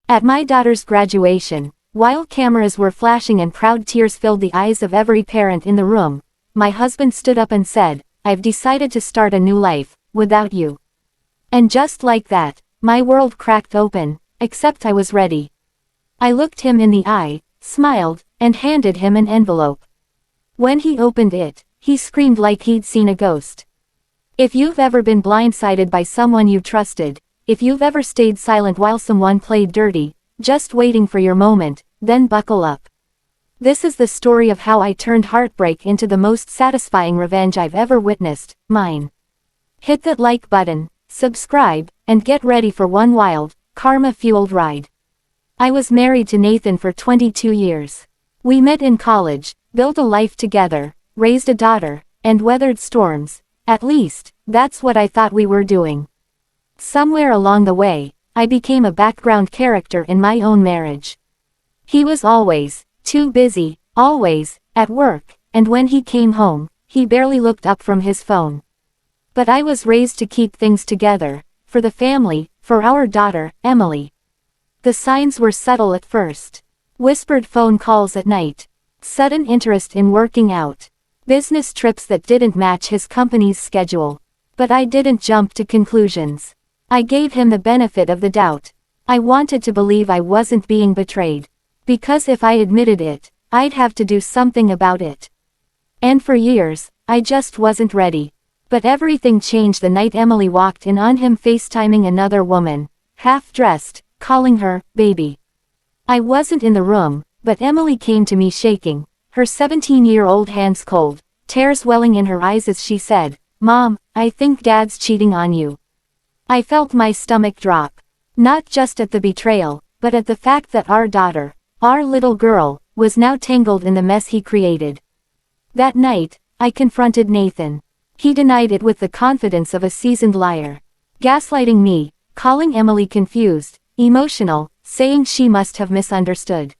At my daughter's graduation, while cameras were flashing and proud tears filled the eyes of every parent in the room, my husband stood up and said, "I've decided to start a new life, without you." And just like that, my world cracked open, except I was ready. I looked him in the eye, smiled, and handed him an envelope. When he opened it, he screamed like he'd seen a ghost. If you've ever been blindsided by someone you trusted, if you've ever stayed silent while someone played dirty, just waiting for your moment, then buckle up. This is the story of how I turned heartbreak into the most satisfying revenge I've ever witnessed, mine. Hit that like button, subscribe, and get ready for one wild, karma-fueled ride. I was married to Nathan for 22 years. We met in college, built a life together, raised a daughter, and weathered storms. At least, that's what I thought we were doing. Somewhere along the way, I became a background character in my own marriage. He was always too busy, always at work, and when he came home, he barely looked up from his phone. But I was raised to keep things together, for the family, for our daughter, Emily. The signs were subtle at first. Whispered phone calls at night. Sudden interest in working out. Business trips that didn't match his company's schedule. But I didn't jump to conclusions. I gave him the benefit of the doubt. I wanted to believe I wasn't being betrayed. Because if I admitted it, I'd have to do something about it. And for years, I just wasn't ready. But everything changed the night Emily walked in on him FaceTiming another woman, half-dressed, calling her, baby. I wasn't in the room, but Emily came to me shaking, her 17-year-old hands cold, tears welling in her eyes as she said, "Mom, I think Dad's cheating on you." I felt my stomach drop. Not just at the betrayal, but at the fact that our daughter, our little girl, was now tangled in the mess he created. That night, I confronted Nathan. He denied it with the confidence of a seasoned liar. Gaslighting me, calling Emily confused, emotional, saying she must have misunderstood.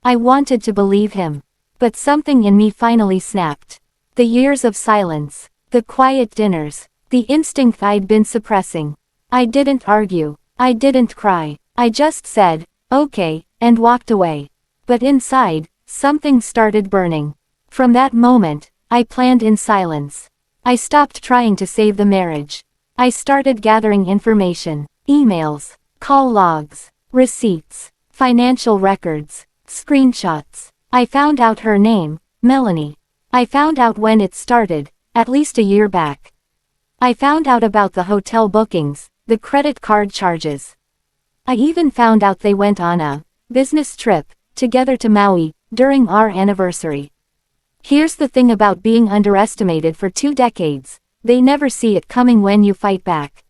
I wanted to believe him. But something in me finally snapped. The years of silence, the quiet dinners, the instinct I'd been suppressing. I didn't argue. I didn't cry. I just said, "Okay," and walked away. But inside, something started burning. From that moment, I planned in silence. I stopped trying to save the marriage. I started gathering information, emails, call logs, receipts, financial records, screenshots. I found out her name, Melanie. I found out when it started, at least a year back. I found out about the hotel bookings, the credit card charges. I even found out they went on a business trip together to Maui during our anniversary. Here's the thing about being underestimated for 2 decades, they never see it coming when you fight back.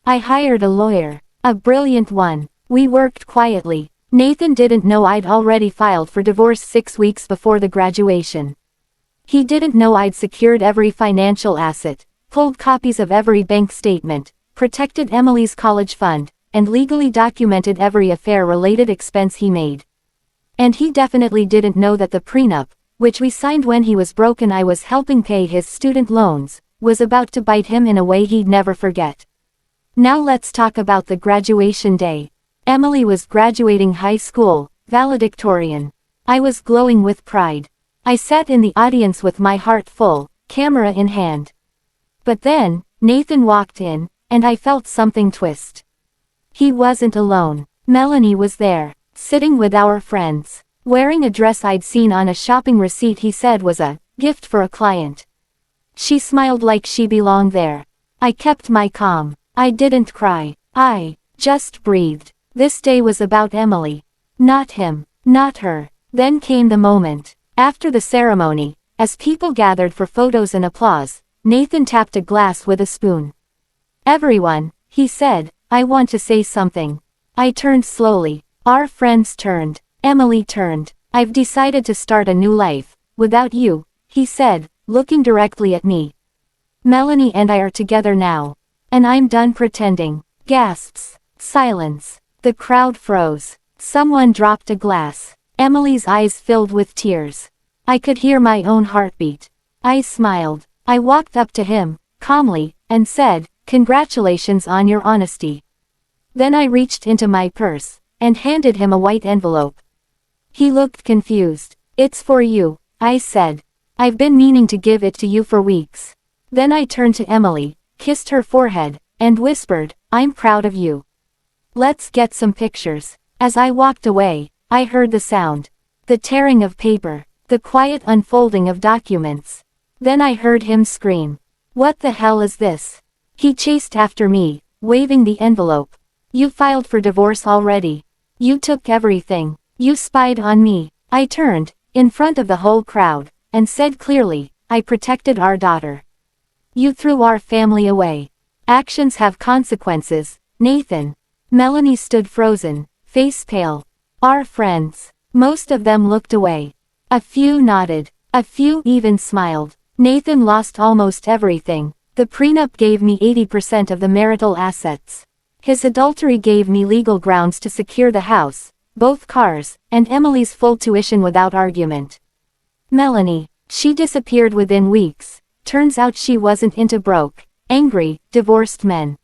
I hired a lawyer, a brilliant one. We worked quietly. Nathan didn't know I'd already filed for divorce 6 weeks before the graduation. He didn't know I'd secured every financial asset, pulled copies of every bank statement, protected Emily's college fund, and legally documented every affair-related expense he made. And he definitely didn't know that the prenup, which we signed when he was broke and I was helping pay his student loans, was about to bite him in a way he'd never forget. Now let's talk about the graduation day. Emily was graduating high school, valedictorian. I was glowing with pride. I sat in the audience with my heart full, camera in hand. But then, Nathan walked in, and I felt something twist. He wasn't alone. Melanie was there, sitting with our friends, wearing a dress I'd seen on a shopping receipt he said was a gift for a client. She smiled like she belonged there. I kept my calm. I didn't cry. I just breathed. This day was about Emily. Not him. Not her. Then came the moment. After the ceremony, as people gathered for photos and applause, Nathan tapped a glass with a spoon. "Everyone," he said, "I want to say something." I turned slowly. Our friends turned. Emily turned. "I've decided to start a new life, without you," he said, looking directly at me. "Melanie and I are together now. And I'm done pretending." Gasps. Silence. The crowd froze. Someone dropped a glass. Emily's eyes filled with tears. I could hear my own heartbeat. I smiled. I walked up to him, calmly, and said, "Congratulations on your honesty." Then I reached into my purse, and handed him a white envelope. He looked confused. "It's for you," I said. "I've been meaning to give it to you for weeks." Then I turned to Emily, kissed her forehead, and whispered, "I'm proud of you. Let's get some pictures." As I walked away, I heard the sound. The tearing of paper. The quiet unfolding of documents. Then I heard him scream. "What the hell is this?" He chased after me, waving the envelope. "You filed for divorce already. You took everything. You spied on me." I turned, in front of the whole crowd, and said clearly, "I protected our daughter. You threw our family away. Actions have consequences, Nathan." Melanie stood frozen, face pale. "Our friends." Most of them looked away. A few nodded. A few even smiled. "Nathan lost almost everything. The prenup gave me 80% of the marital assets. His adultery gave me legal grounds to secure the house, both cars, and Emily's full tuition without argument. Melanie, she disappeared within weeks. Turns out she wasn't into broke, angry, divorced men.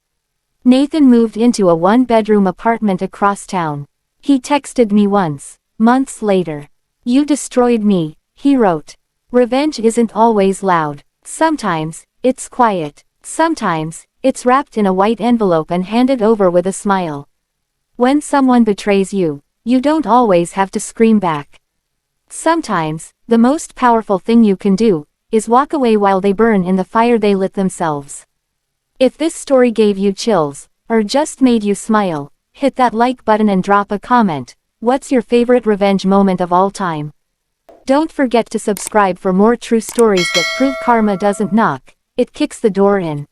Nathan moved into a one-bedroom apartment across town. He texted me once, months later. 'You destroyed me,' he wrote. Revenge isn't always loud. Sometimes, it's quiet. Sometimes, it's wrapped in a white envelope and handed over with a smile. When someone betrays you, you don't always have to scream back. Sometimes, the most powerful thing you can do, is walk away while they burn in the fire they lit themselves. If this story gave you chills, or just made you smile, hit that like button and drop a comment. What's your favorite revenge moment of all time? Don't forget to subscribe for more true stories that prove karma doesn't knock, it kicks the door in.